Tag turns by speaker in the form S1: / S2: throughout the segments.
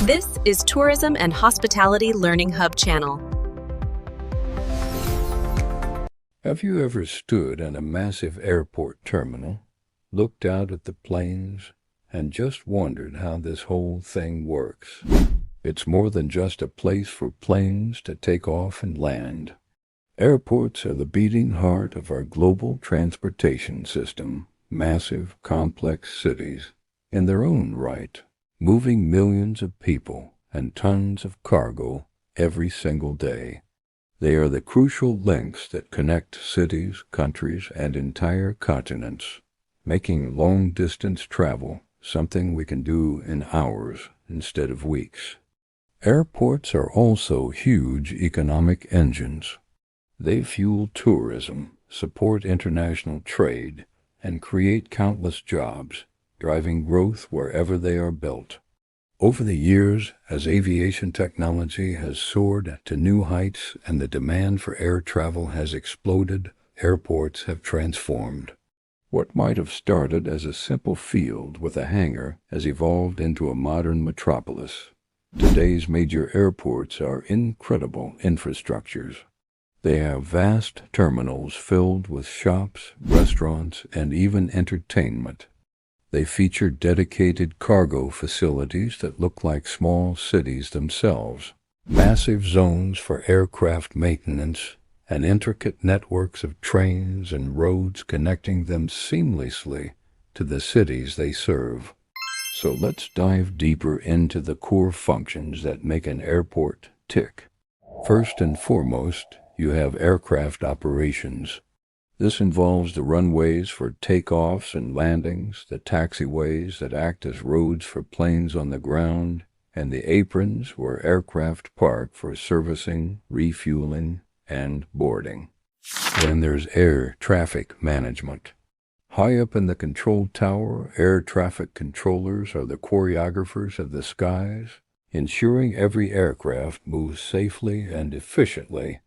S1: This is Tourism and Hospitality Learning Hub channel.
S2: Have you ever stood in a massive airport terminal, looked out at the planes, and just wondered how this whole thing works? It's more than just a place for planes to take off and land. Airports are the beating heart of our global transportation system, massive, complex cities, in their own right, moving millions of people and tons of cargo every single day. They are the crucial links that connect cities, countries, and entire continents, making long-distance travel something we can do in hours instead of weeks. Airports are also huge economic engines. They fuel tourism, support international trade, and create countless jobs, driving growth wherever they are built. Over the years, as aviation technology has soared to new heights and the demand for air travel has exploded, airports have transformed. What might have started as a simple field with a hangar has evolved into a modern metropolis. Today's major airports are incredible infrastructures. They have vast terminals filled with shops, restaurants, and even entertainment. They feature dedicated cargo facilities that look like small cities themselves, massive zones for aircraft maintenance, and intricate networks of trains and roads connecting them seamlessly to the cities they serve. So let's dive deeper into the core functions that make an airport tick. First and foremost, you have aircraft operations. This involves the runways for takeoffs and landings, the taxiways that act as roads for planes on the ground, and the aprons where aircraft park for servicing, refueling, and boarding. Then there's air traffic management. High up in the control tower, air traffic controllers are the choreographers of the skies, ensuring every aircraft moves safely and efficiently,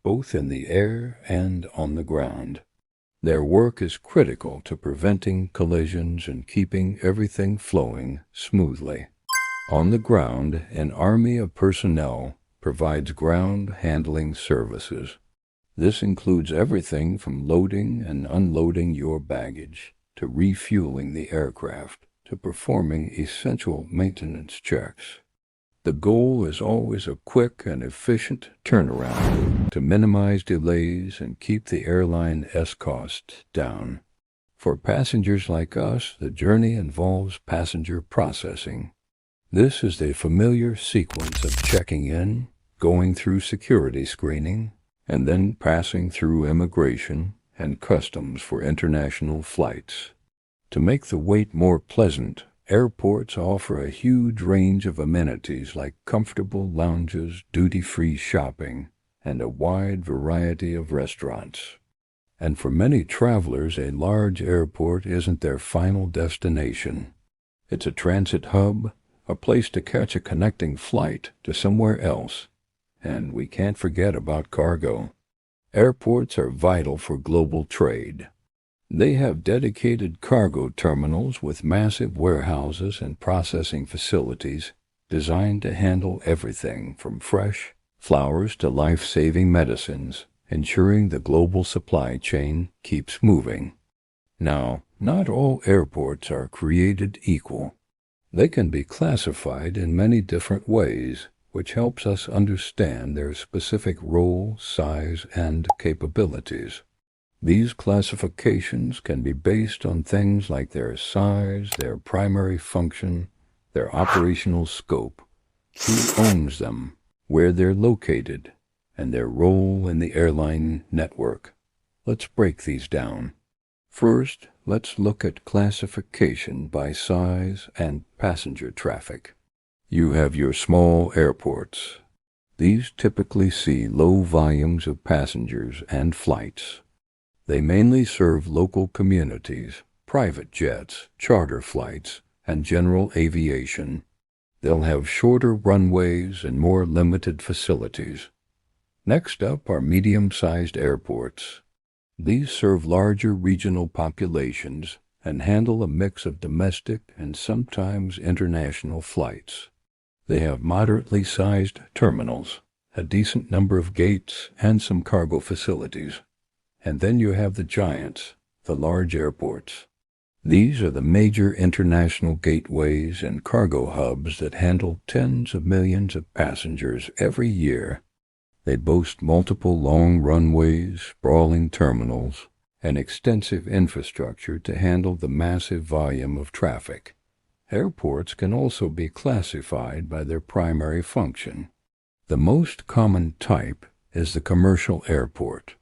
S2: both in the air and on the ground. Their work is critical to preventing collisions and keeping everything flowing smoothly. On the ground, an army of personnel provides ground handling services. This includes everything from loading and unloading your baggage, to refueling the aircraft, to performing essential maintenance checks. The goal is always a quick and efficient turnaround to minimize delays and keep the airline's costs down. For passengers like us, the journey involves passenger processing. This is the familiar sequence of checking in, going through security screening, and then passing through immigration and customs for international flights. To make the wait more pleasant, airports offer a huge range of amenities like comfortable lounges, duty-free shopping, and a wide variety of restaurants. And for many travelers, a large airport isn't their final destination. It's a transit hub, a place to catch a connecting flight to somewhere else. And we can't forget about cargo. Airports are vital for global trade. They have dedicated cargo terminals with massive warehouses and processing facilities designed to handle everything from fresh flowers to life-saving medicines, ensuring the global supply chain keeps moving. Now, not all airports are created equal. They can be classified in many different ways, which helps us understand their specific role, size, and capabilities. These classifications can be based on things like their size, their primary function, their operational scope, who owns them, where they're located, and their role in the airline network. Let's break these down. First, let's look at classification by size and passenger traffic. You have your small airports. These typically see low volumes of passengers and flights. They mainly serve local communities, private jets, charter flights, and general aviation. They'll have shorter runways and more limited facilities. Next up are medium-sized airports. These serve larger regional populations and handle a mix of domestic and sometimes international flights. They have moderately sized terminals, a decent number of gates, and some cargo facilities. And then you have the giants, the large airports. These are the major international gateways and cargo hubs that handle tens of millions of passengers every year. They boast multiple long runways, sprawling terminals, and extensive infrastructure to handle the massive volume of traffic. Airports can also be classified by their primary function. The most common type is the commercial airport.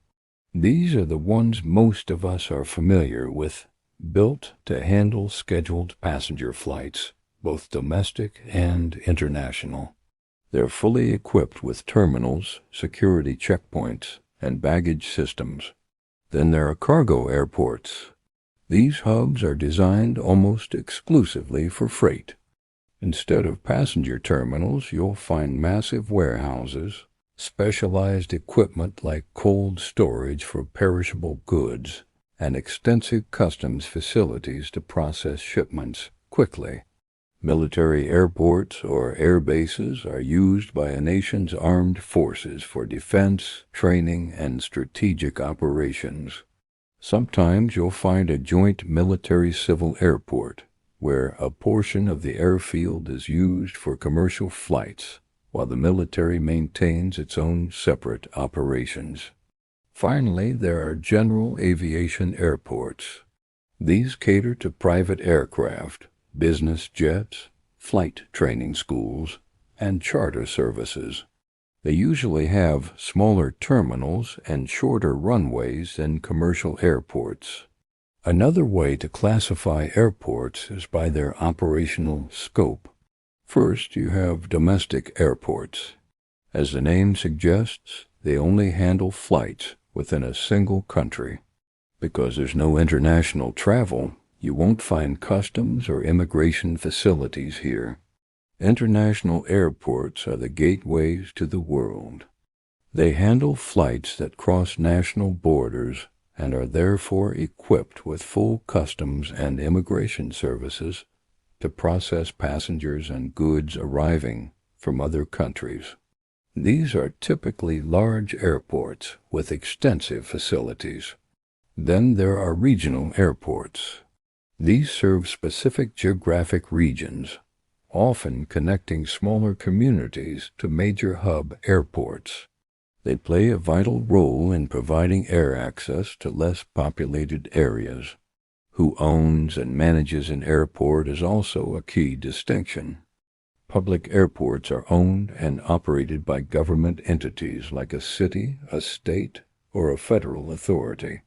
S2: These are the ones most of us are familiar with, built to handle scheduled passenger flights, both domestic and international. They're fully equipped with terminals, security checkpoints, and baggage systems. Then there are cargo airports. These hubs are designed almost exclusively for freight. Instead of passenger terminals, you'll find massive warehouses, specialized equipment like cold storage for perishable goods, and extensive customs facilities to process shipments quickly. Military airports or air bases are used by a nation's armed forces for defense, training, and strategic operations. Sometimes you'll find a joint military-civil airport, where a portion of the airfield is used for commercial flights, while the military maintains its own separate operations. Finally, there are general aviation airports. These cater to private aircraft, business jets, flight training schools, and charter services. They usually have smaller terminals and shorter runways than commercial airports. Another way to classify airports is by their operational scope. First, you have domestic airports. As the name suggests, they only handle flights within a single country. Because there's no international travel, you won't find customs or immigration facilities here. International airports are the gateways to the world. They handle flights that cross national borders and are therefore equipped with full customs and immigration services to process passengers and goods arriving from other countries. These are typically large airports with extensive facilities. Then there are regional airports. These serve specific geographic regions, often connecting smaller communities to major hub airports. They play a vital role in providing air access to less populated areas. Who owns and manages an airport is also a key distinction. Public airports are owned and operated by government entities like a city, a state, or a federal authority.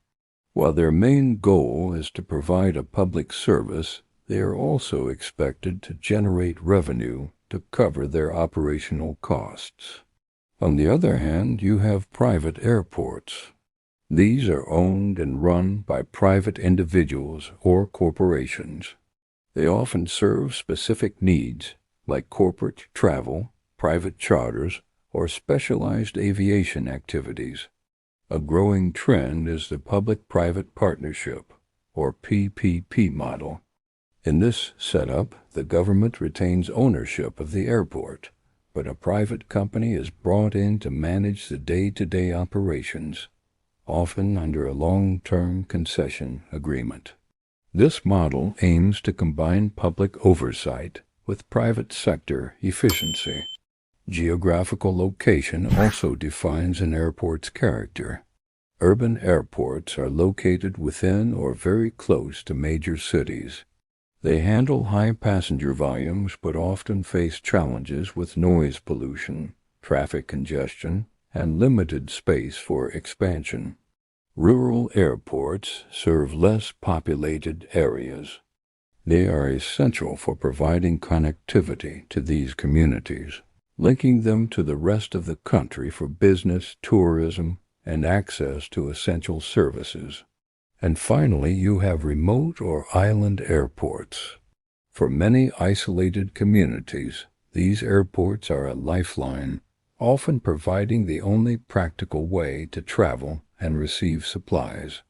S2: While their main goal is to provide a public service, they are also expected to generate revenue to cover their operational costs. On the other hand, you have private airports. These are owned and run by private individuals or corporations. They often serve specific needs, like corporate travel, private charters, or specialized aviation activities. A growing trend is the public-private partnership, or PPP model. In this setup, the government retains ownership of the airport, but a private company is brought in to manage the day-to-day operations, often under a long-term concession agreement. This model aims to combine public oversight with private sector efficiency. Geographical location also defines an airport's character. Urban airports are located within or very close to major cities. They handle high passenger volumes but often face challenges with noise pollution, traffic congestion, and limited space for expansion. Rural airports serve less populated areas. They are essential for providing connectivity to these communities, linking them to the rest of the country for business, tourism, and access to essential services. And finally, you have remote or island airports. For many isolated communities, these airports are a lifeline, often providing the only practical way to travel and receive supplies.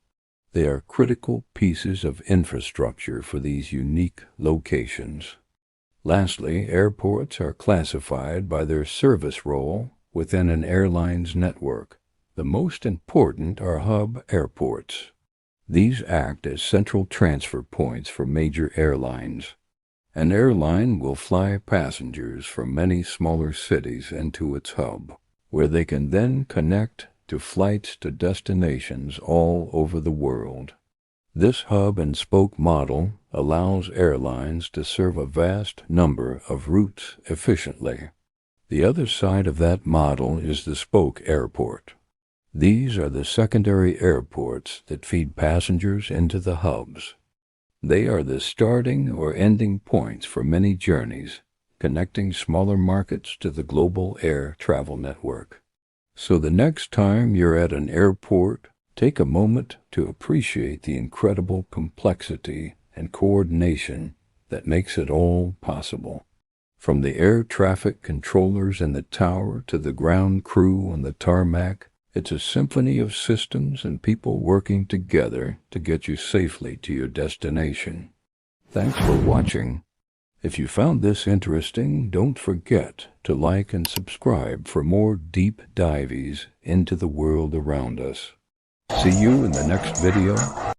S2: They are critical pieces of infrastructure for these unique locations. Lastly, airports are classified by their service role within an airline's network. The most important are hub airports. These act as central transfer points for major airlines. An airline will fly passengers from many smaller cities into its hub, where they can then connect to flights to destinations all over the world. This hub-and-spoke model allows airlines to serve a vast number of routes efficiently. The other side of that model is the spoke airport. These are the secondary airports that feed passengers into the hubs. They are the starting or ending points for many journeys, connecting smaller markets to the global air travel network. So the next time you're at an airport, take a moment to appreciate the incredible complexity and coordination that makes it all possible. From the air traffic controllers in the tower to the ground crew on the tarmac, it's a symphony of systems and people working together to get you safely to your destination. Thanks for watching. If you found this interesting, don't forget to like and subscribe for more deep dives into the world around us. See you in the next video.